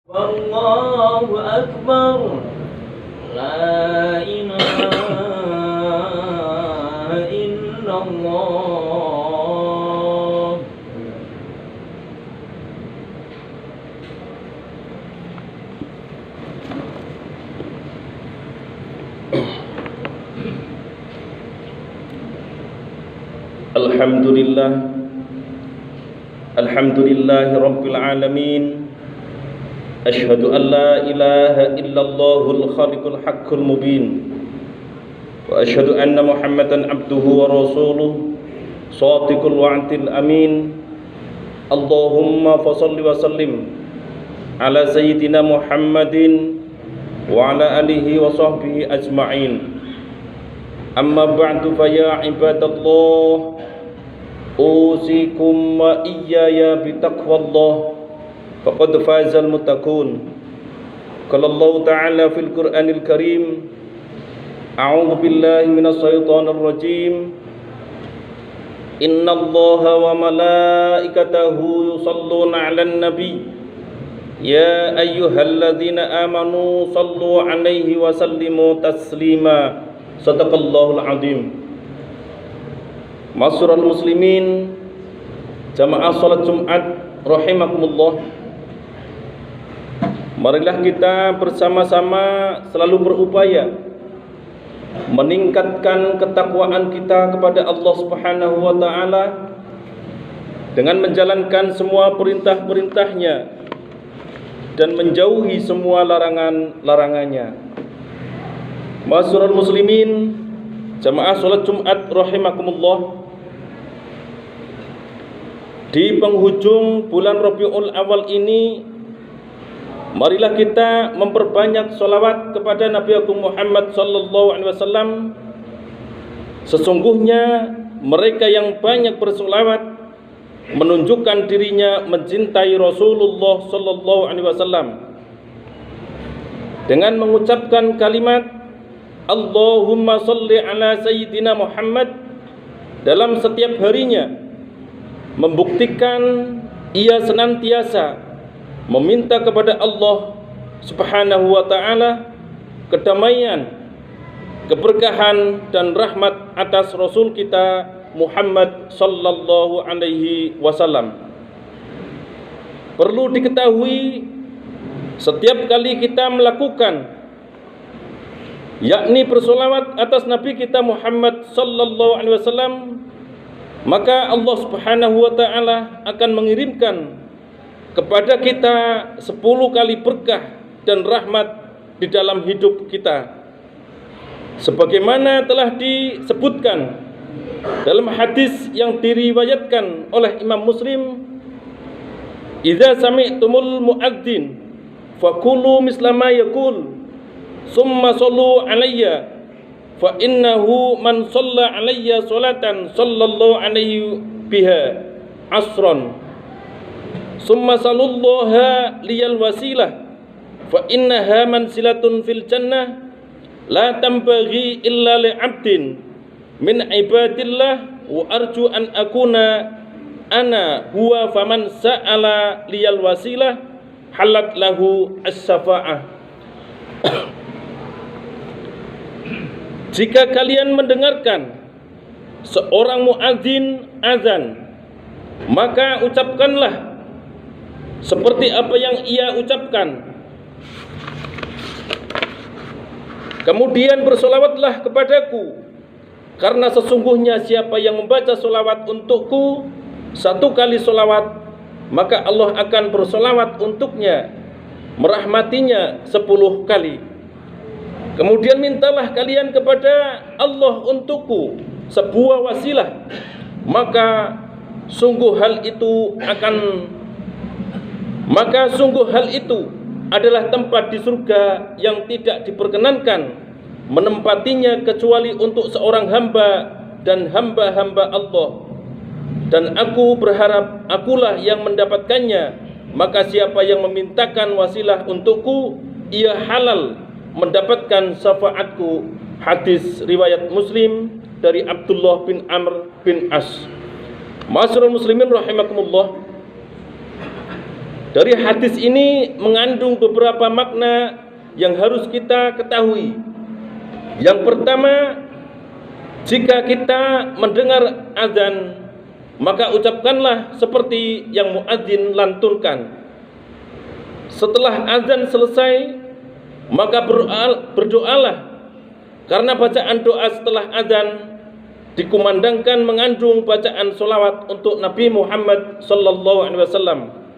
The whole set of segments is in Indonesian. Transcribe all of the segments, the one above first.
والله أكبر لا إله إلا الله. Alhamdulillah Rabbil Alamin. Ashhadu an la ilaha illallahul khaliqul haqqul mubin. Wa ashhadu anna Muhammadan abduhu wa rasuluh shadiqul wa'dil amin. Allahumma fasalli wa sallim ala sayyidina Muhammadin wa ala alihi wa sahbihi ajma'in. Amma ba'du fa ya ibadallah, usikum wa iyaya bitaqwallah, faqad fazal muttaqun. Qala Allah Ta'ala fil Qur'anil Karim, a'udzu billahi minas syaitonir rajim. Innallaha wa malaikatahu yusholluna 'alan nabi, ya ayyuhalladzina amanu shallu 'alaihi wa sallimu taslima. Shadaqallahul 'azim. Ma'asyiral muslimin, jamaah salat Jumat rahimakumullah. Marilah kita bersama-sama selalu berupaya meningkatkan ketakwaan kita kepada Allah Subhanahu wa taala dengan menjalankan semua perintah-perintahnya dan menjauhi semua larangan-larangannya. Ma'asyiral muslimin, jamaah salat Jumat rahimakumullah. Di penghujung bulan Rabiul Awal ini, marilah kita memperbanyak sholawat kepada Nabi Agung Muhammad sallallahu alaihi wasallam. Sesungguhnya mereka yang banyak bersholawat menunjukkan dirinya mencintai Rasulullah sallallahu alaihi wasallam. Dengan mengucapkan kalimat Allahumma sholli ala sayyidina Muhammad dalam setiap harinya, membuktikan ia senantiasa meminta kepada Allah Subhanahu wa taala kedamaian, keberkahan dan rahmat atas Rasul kita Muhammad sallallahu alaihi wasallam. Perlu diketahui, setiap kali kita melakukan yakni bersolawat atas Nabi kita Muhammad sallallahu alaihi wasallam, maka Allah Subhanahu wa taala akan mengirimkan kepada kita 10 kali berkah dan rahmat di dalam hidup kita. Sebagaimana telah disebutkan dalam hadis yang diriwayatkan oleh Imam Muslim, "Idza sami'tumul mu'adzin faqulu misla ma yaqul, summa shallu alayya, fa innahu man shalla alayya salatan sallallahu alaihi biha asran, summa sallallahu liyal wasilah, fa innaha mansilatun fil jannah la tambaghi illa li 'abdin min ibadillah, wa arju an akuna ana huwa faman sa'ala liyal wasilah halat lahu as-syafa'ah." Jika kalian mendengarkan seorang muadzin azan, maka ucapkanlah seperti apa yang ia ucapkan. Kemudian bersolawatlah kepadaku, karena sesungguhnya siapa yang membaca solawat untukku 1 kali solawat, maka Allah akan bersolawat untuknya, merahmatinya 10 kali. Kemudian mintalah kalian kepada Allah untukku sebuah wasilah, maka sungguh hal itu adalah tempat di surga yang tidak diperkenankan menempatinya kecuali untuk seorang hamba dan hamba-hamba Allah. Dan aku berharap akulah yang mendapatkannya, maka siapa yang memintakan wasilah untukku, ia halal mendapatkan syafaatku. Hadis riwayat Muslim dari Abdullah bin Amr bin As. Ma'asyiral muslimin rahimakumullah. Dari hadis ini mengandung beberapa makna yang harus kita ketahui. Yang pertama, jika kita mendengar azan, maka ucapkanlah seperti yang muadzin lantunkan. Setelah azan selesai, maka berdoalah, karena bacaan doa setelah azan dikumandangkan mengandung bacaan solawat untuk Nabi Muhammad SAW.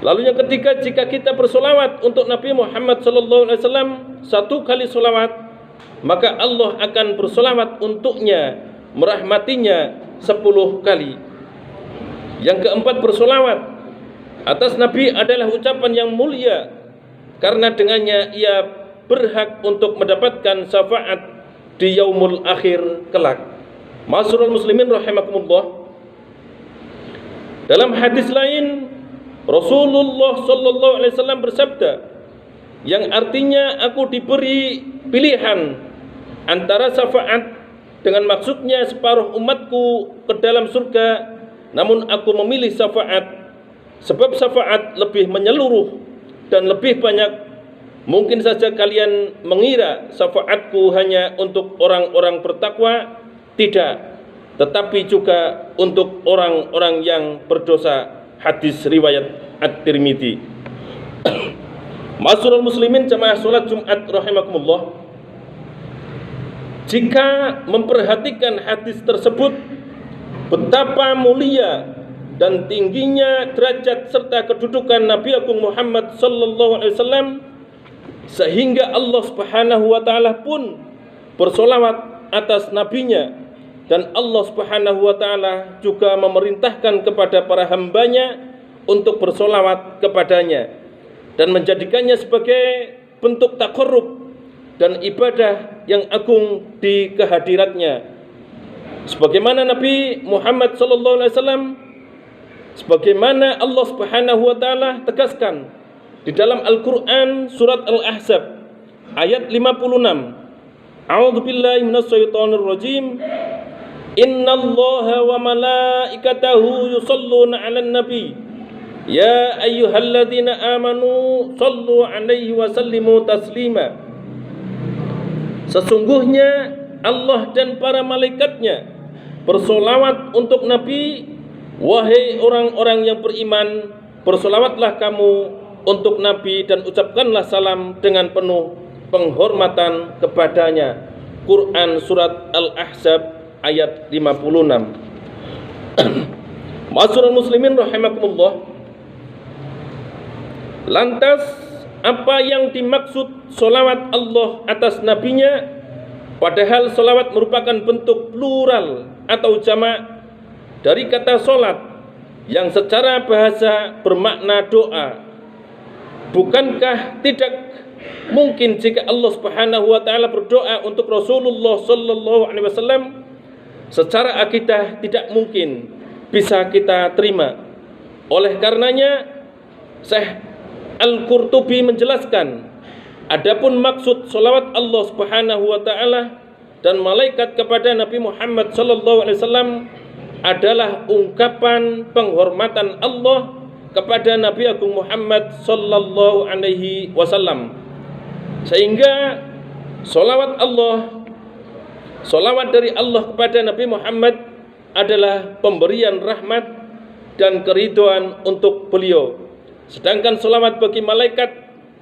Lalu yang ketiga, jika kita bersolawat untuk Nabi Muhammad SAW 1 kali solawat, maka Allah akan bersolawat untuknya, merahmatinya 10 kali. Yang keempat, bersolawat atas Nabi adalah ucapan yang mulia, karena dengannya ia berhak untuk mendapatkan syafaat di yaumul akhir kelak. Ma'asyiral muslimin rahimakumullah. Dalam hadis lain, Rasulullah SAW bersabda, yang artinya aku diberi pilihan antara syafaat dengan maksudnya separuh umatku ke dalam surga, namun aku memilih syafaat sebab syafaat lebih menyeluruh dan lebih banyak. Mungkin saja kalian mengira syafaatku hanya untuk orang-orang bertakwa, tidak, tetapi juga untuk orang-orang yang berdosa. Hadis riwayat At-Tirmidzi. Ma'asyiral muslimin jamaah salat Jumat rahimakumullah. Jika memperhatikan hadis tersebut, betapa mulia dan tingginya derajat serta kedudukan Nabi Agung Muhammad SAW, sehingga Allah Subhanahu wa taala pun bersolawat atas nabinya, dan Allah Subhanahu wa taala juga memerintahkan kepada para hambanya untuk bersolawat kepadanya dan menjadikannya sebagai bentuk taqarrub dan ibadah yang agung di kehadiratnya. Sebagaimana Nabi Muhammad SAW, sebagaimana Allah Subhanahu wa taala tegaskan di dalam Al-Qur'an surat Al-Ahzab ayat 56. A'udzu billahi minasyaitonir rajim. Innallaha wa malaikatahu yusholluna 'alan nabi. Ya ayyuhalladzina amanu shallu 'alaihi wa sallimu taslima. Sesungguhnya Allah dan para malaikatnya bersolawat untuk Nabi. Wahai orang-orang yang beriman, bersolawatlah kamu untuk Nabi dan ucapkanlah salam dengan penuh penghormatan kepadanya. Quran surat Al-Ahzab ayat 56. Ma'asyiral muslimin rahimakumullah. Lantas apa yang dimaksud solawat Allah atas nabinya? Padahal solawat merupakan bentuk plural atau jamak dari kata solat yang secara bahasa bermakna doa. Bukankah tidak mungkin jika Allah Subhanahu wa taala berdoa untuk Rasulullah sallallahu alaihi wasallam, secara akidah tidak mungkin bisa kita terima. Oleh karenanya Syekh Al-Qurtubi menjelaskan, adapun maksud salawat Allah Subhanahu wa taala dan malaikat kepada Nabi Muhammad sallallahu alaihi wasallam adalah ungkapan penghormatan Allah kepada Nabi Agung Muhammad sallallahu alaihi wasallam. Sehingga salawat dari Allah kepada Nabi Muhammad adalah pemberian rahmat dan keridhaan untuk beliau. Sedangkan salawat bagi malaikat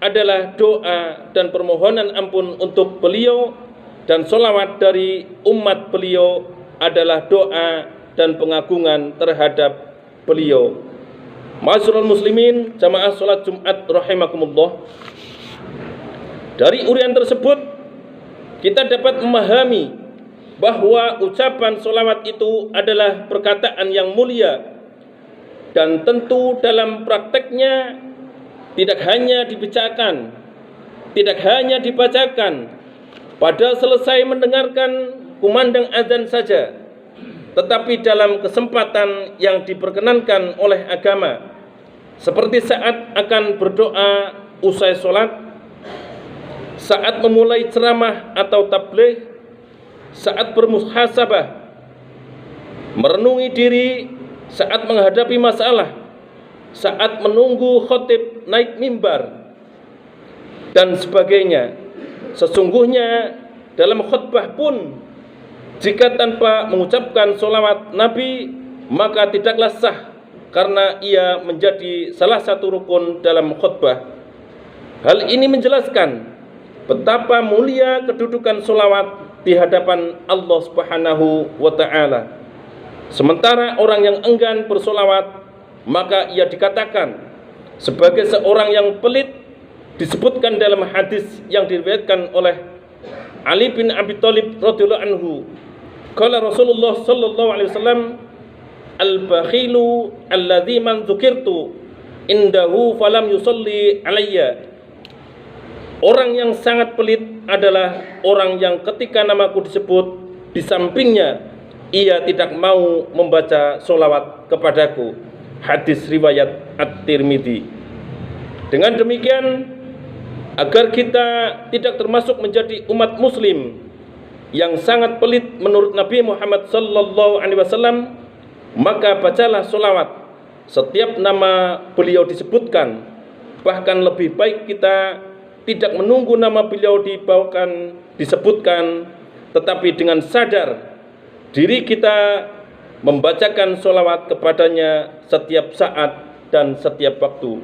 adalah doa dan permohonan ampun untuk beliau, dan salawat dari umat beliau adalah doa dan pengagungan terhadap beliau. Ma'asyiral muslimin jamaah salat Jumat rahimakumullah. Dari urian tersebut kita dapat memahami bahwa ucapan salawat itu adalah perkataan yang mulia, dan tentu dalam prakteknya tidak hanya dibicarakan, tidak hanya dibacakan pada selesai mendengarkan kumandang azan saja, tetapi dalam kesempatan yang diperkenankan oleh agama, seperti saat akan berdoa usai sholat, saat memulai ceramah atau tabligh, saat bermuhasabah, merenungi diri saat menghadapi masalah, saat menunggu khatib naik mimbar dan sebagainya. Sesungguhnya dalam khutbah pun jika tanpa mengucapkan sholawat Nabi maka tidaklah sah, karena ia menjadi salah satu rukun dalam khutbah. Hal ini menjelaskan betapa mulia kedudukan sholawat di hadapan Allah Subhanahu wa ta'ala. Sementara orang yang enggan bersolawat, maka ia dikatakan sebagai seorang yang pelit. Disebutkan dalam hadis yang diriwayatkan oleh Ali bin Abi Thalib radhiyallahu anhu, qala Rasulullah sallallahu alaihi wasallam, al-bakhilu alladzi man dzukirtu indahu falam yusalli alayya. Orang yang sangat pelit adalah orang yang ketika namaku disebut di sampingnya ia tidak mau membaca sholawat kepadaku. Hadis riwayat At-Tirmidzi. Dengan demikian, agar kita tidak termasuk menjadi umat muslim yang sangat pelit menurut Nabi Muhammad sallallahu alaihi wasallam, maka bacalah sholawat setiap nama beliau disebutkan. Bahkan lebih baik kita tidak menunggu nama beliau disebutkan, tetapi dengan sadar diri kita membacakan sholawat kepadanya setiap saat dan setiap waktu.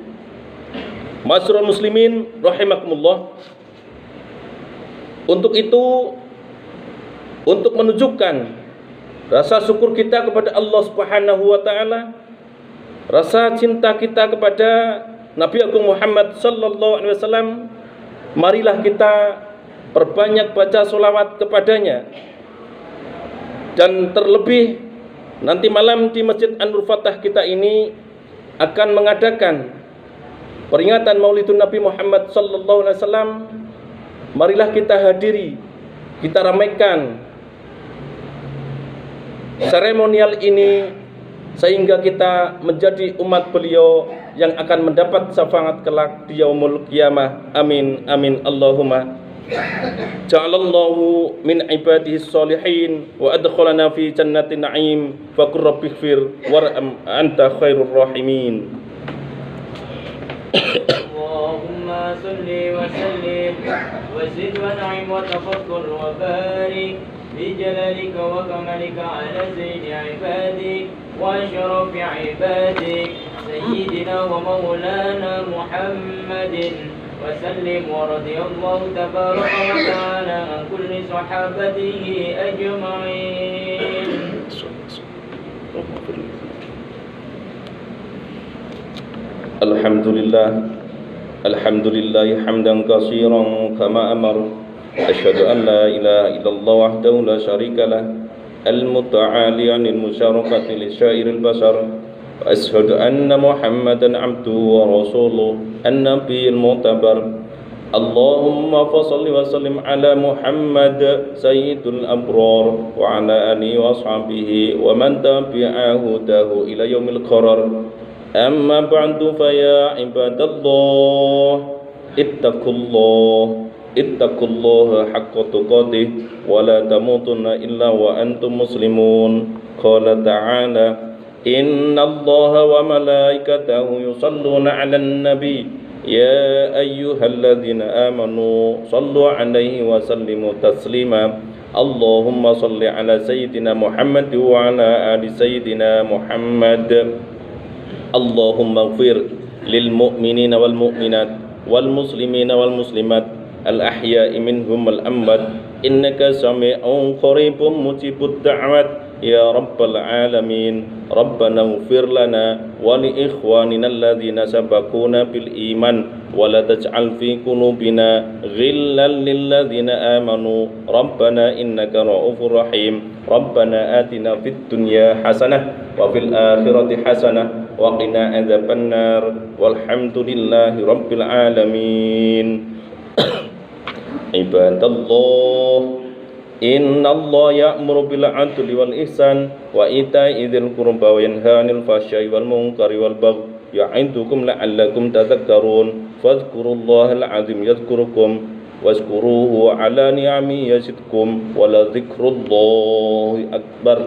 Ma'asyiral muslimin rahimakumullah. Untuk itu, untuk menunjukkan rasa syukur kita kepada Allah Subhanahu wa ta'ala, rasa cinta kita kepada Nabi Agung Muhammad sallallahu alaihi wasallam, marilah kita perbanyak baca sholawat kepadanya. Dan terlebih nanti malam di Masjid An-Nur Fatah kita ini akan mengadakan peringatan Maulidun Nabi Muhammad sallallahu alaihi wasallam. Marilah kita hadiri, kita ramaikan seremonial ini sehingga kita menjadi umat beliau yang akan mendapat syafaat kelak di yaumul qiyamah. Amin amin Allahumma. Ja'alallahu min ibadihi sholihin wa adkhalana fi jannatin na'im fa qur rabbighfir warham anta khairur rahimin. اللهم صل وسلم وزد ونعم وتفضل وبارك بجلالك وكمالك على سيد عبادك واشرف عبادك سيدنا ومولانا محمد وسلم. ورضي الله تبارك وتعالى عن كل صحابته أجمعين. Alhamdulillah hamdan katsiran kama amar. Asyhadu an la ilaha illallah wahdahu la syarikalah al-muta'ali 'anil musyarakati li syairil bashar. Wa asyhadu anna Muhammadan 'abduhu wa rasuluhu an-nabiyil mu'tabar. Allahumma fashalli wa sallim ala Muhammad sayyidul abrar wa ala alihi wa ashabihi wa man tabi'ahu dahu ila yaumil qarar. Amma ba'du fa ya ibadallah ittaqullaha haqqa tuqatih wa la tamutunna illa wa antum muslimun. Qala ta'ala innallaha wa malaikatahu yusalluna 'alan nabi ya ayyuhalladzina amanu sallu 'alaihi wa sallimu taslima. Allahumma salli 'ala sayyidina Muhammad wa 'ala ali sayyidina Muhammad. Allahumma ighfir lil mu'minina wal mu'minat wal muslimina wal muslimat al ahya'i minhum wal amwat innaka sami'un qaribun mujibud da'wat ya rabbal alamin. Rabbana ighfir lana wa li ikhwanina alladhina sabaquna bil iman wa la taj'al fi qulubina ghillan lil ladzina amanu rabbana innaka ra'ufur rahim. Rabbana atina fid dunya hasanah wa fil akhirati hasanah wa qina adzabannar walhamdulillahi rabbil alamin. Ibadallah innallaha ya'muru bil 'adli wal ihsan wa ita'i dzil qurba wa yanha 'anil fahsya'i wal munkari wal baghi ya'idukum la'allakum tadhakkarun. Fadhkurullahal 'azim yadhkurukum wazkuruhu 'ala ni'amihi yazidkum wa la dzikrullahi akbar.